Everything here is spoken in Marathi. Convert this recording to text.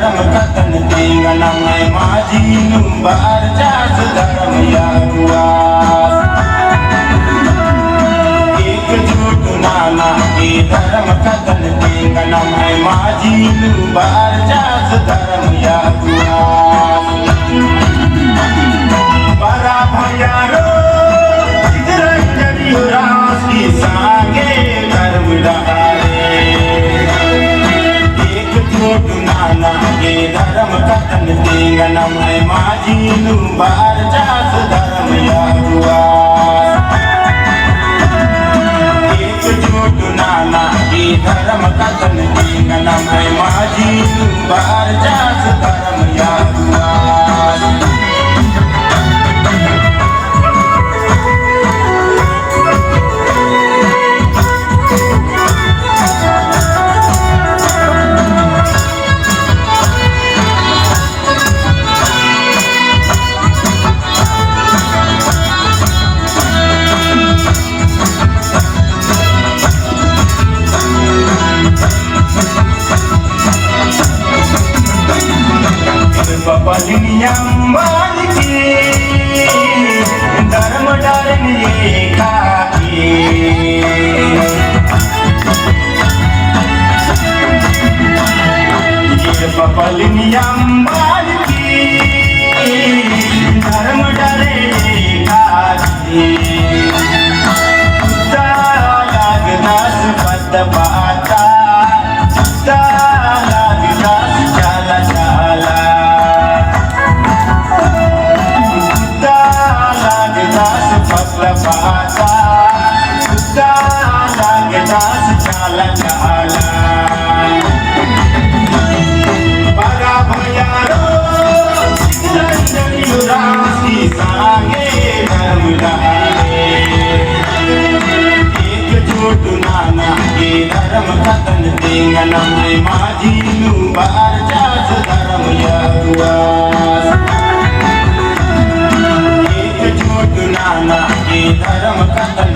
धर्म कथन तेंगनम माझी नुंबार जास धर्म यागुआस एकजुट नाना के धर्म कथन तेंगनम माझी नुंबार जास धर्म यागुआस बरा भयारो चितरंजनी रास की सांगे धर्म डहारे एकजुट नाना के धर्म कथन तेंगनम माझी नुंबार जास धर्म यागुआस एकजुट नाना के धर्म कथन तेंगनम माझी नुंबार जास धर्म यागुआस पलिनियम्बाल की धर्म डरनिए खाके ये पलिनियम्बाल की धर्म डरे खाके लागदास पद पाता लागदास चला चला पाता लागदास चाला चाला बड़ा भयारो चितरंजनी रास की सांगे धर्म डहारे एकजुट नाना के धर्म कथन तेंगनम माझी नुंबार जास धर्म यागुआस एकजुट नाना के धर्म कथन